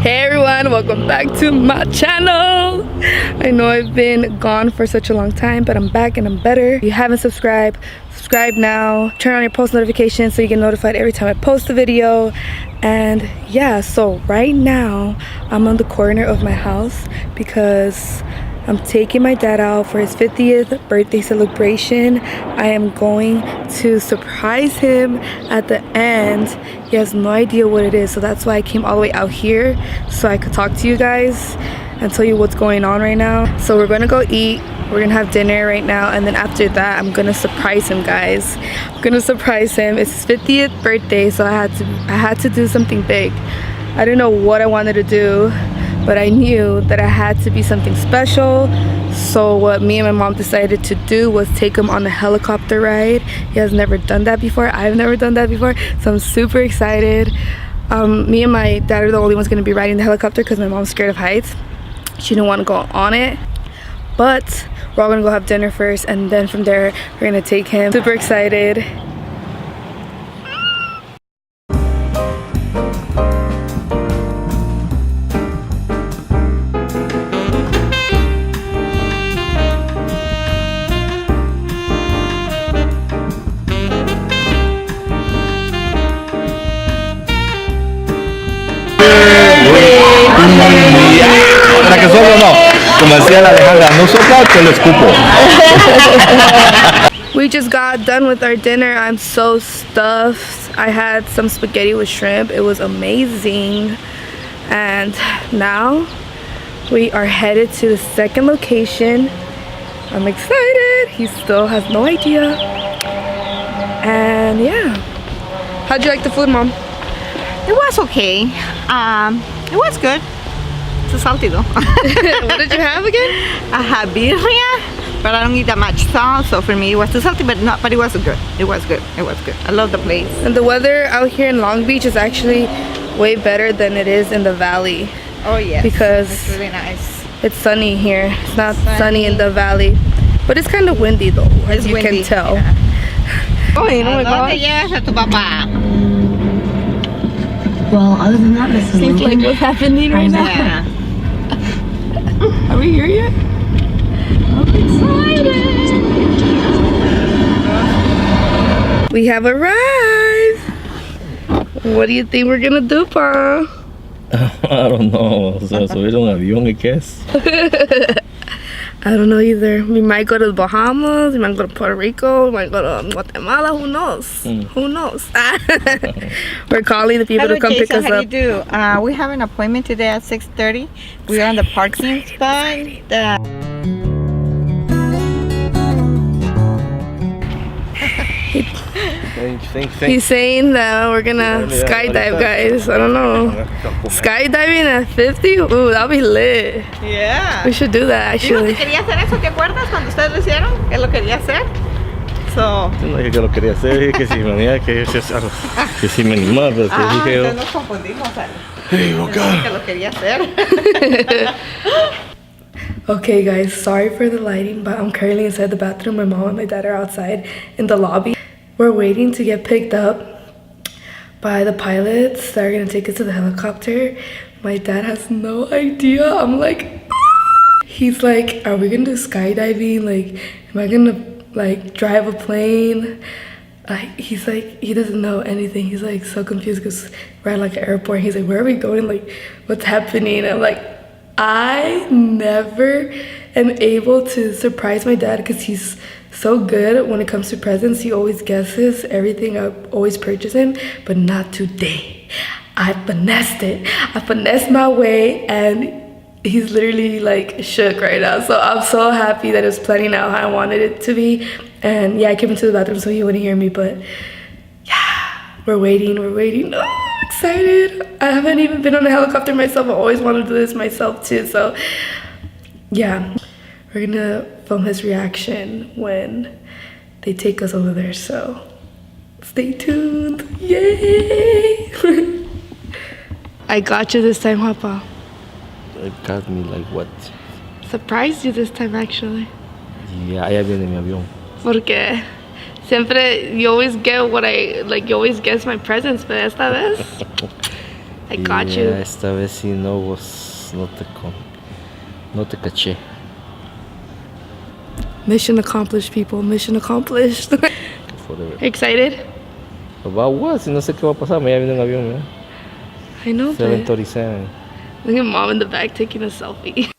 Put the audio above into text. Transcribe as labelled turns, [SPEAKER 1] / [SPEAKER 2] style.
[SPEAKER 1] Hey everyone, welcome back to my channel. I know I've been gone for such a long time, but I'm back and I'm better. If you haven't subscribed, subscribe now. Turn on your post notifications so you get notified every time I post a video. And yeah, so right now I'm on the corner of my house because I'm taking my dad out for his 50th birthday celebration. I am going to surprise him at the end. He has no idea what it is, so that's why I came all the way out here so I could talk to you guys and tell you what's going on right now. So we're gonna go eat, we're gonna have dinner right now, and then after that I'm gonna surprise him, guys. I'm gonna surprise him. It's his 50th birthday, so I had to do something big. I didn't know what I wanted to do, but I knew that I had to be something special. So what me and my mom decided to do was take him on a helicopter ride. He has never done that before. I've never done that before, so I'm super excited. Me and my dad are the only ones gonna be riding the helicopter because my mom's scared of heights. She didn't want to go on it, but we're all gonna go have dinner first, and then from there we're gonna take him. Super excited.
[SPEAKER 2] Para que solo no, como decía la Alejandra, no sopla, te lo escupo.
[SPEAKER 1] We just got done with our dinner. I'm so stuffed. I had some spaghetti with shrimp. It was amazing. And now we are headed to the second location. I'm excited. He still has no idea. And yeah. How'd you like the food, Mom?
[SPEAKER 3] It was okay. It was good. It's salty though.
[SPEAKER 1] What did you have again?
[SPEAKER 3] I had birria, but I don't eat that much salt, so for me it was too salty, but it was good. It was good. It was good. I love the place.
[SPEAKER 1] And the weather out here in Long Beach is actually way better than it is in the valley.
[SPEAKER 3] Oh yes.
[SPEAKER 1] Because
[SPEAKER 3] it's really nice.
[SPEAKER 1] It's sunny here. It's not sunny in the valley. But it's kind of windy though, as you can tell.
[SPEAKER 3] Yeah.
[SPEAKER 1] Oh my God.
[SPEAKER 3] ¿Dónde llevas a tu papá?
[SPEAKER 4] Well, other than that, Mrs.
[SPEAKER 1] Seems like what's happening right now.
[SPEAKER 3] Yeah.
[SPEAKER 1] Are we here yet? I'm excited. We have arrived. What do you think we're gonna do, Pa?
[SPEAKER 2] I don't know, o sea, subir un avión y qué es.
[SPEAKER 1] I don't know either. We might go to the Bahamas, we might go to Puerto Rico, we might go to Guatemala, who knows? Who knows? We're calling the people
[SPEAKER 3] Hello,
[SPEAKER 1] to come
[SPEAKER 3] Jason,
[SPEAKER 1] pick us
[SPEAKER 3] how
[SPEAKER 1] up.
[SPEAKER 3] do you do? We have an appointment today at 6:30. We are on the parking spot.
[SPEAKER 2] Thanks.
[SPEAKER 1] He's saying that we're gonna skydive, guys. I don't know. Skydiving at 50? Ooh, that'll be lit.
[SPEAKER 3] Yeah.
[SPEAKER 1] We should do that,
[SPEAKER 3] Dijo
[SPEAKER 1] actually.
[SPEAKER 3] que quería hacer eso, ¿te acuerdas cuando ustedes lo hicieron? Que lo quería hacer. So.
[SPEAKER 2] Yo no dije que lo quería hacer, dije que si venía, que si me animaba, pero que dije yo.
[SPEAKER 3] Entonces nos confundimos.
[SPEAKER 2] Hey, boca.
[SPEAKER 3] Que lo quería hacer.
[SPEAKER 1] Okay, guys, sorry for the lighting, but I'm currently inside the bathroom. My mom and my dad are outside in the lobby. We're waiting to get picked up by the pilots that are gonna take us to the helicopter. My dad has no idea. I'm like, he's like, are we gonna do skydiving? Like, am I gonna like drive a plane? He's like, he doesn't know anything. He's like so confused because we're at like an airport. He's like, where are we going? Like, what's happening? I'm like, I never am able to surprise my dad because he's so good when it comes to presents. He always guesses everything I always purchase him, but not today. I finessed it. I finessed my way, and he's literally like shook right now. So I'm so happy that it was planning out how I wanted it to be. And yeah, I came into the bathroom so he wouldn't hear me, but yeah, we're waiting. Oh, I'm excited. I haven't even been on a helicopter myself. I always wanted to do this myself too. So yeah, we're gonna film his reaction when they take us over there. So stay tuned. Yay! I got you this time, Papa.
[SPEAKER 2] It got me like what?
[SPEAKER 1] Surprised you this time, actually.
[SPEAKER 2] Yeah, allá viene mi avión.
[SPEAKER 1] Porque siempre, you always get what you always guess my presents, but esta vez, I got
[SPEAKER 2] Ya,
[SPEAKER 1] you.
[SPEAKER 2] esta vez sí no te caché.
[SPEAKER 1] Mission accomplished, people. Mission accomplished.
[SPEAKER 2] Whatever.
[SPEAKER 1] Excited?
[SPEAKER 2] About what? Si no sé qué va a pasar, me viene un avión, ¿eh?
[SPEAKER 1] I know, but
[SPEAKER 2] 737.
[SPEAKER 1] look at mom in the back taking a selfie.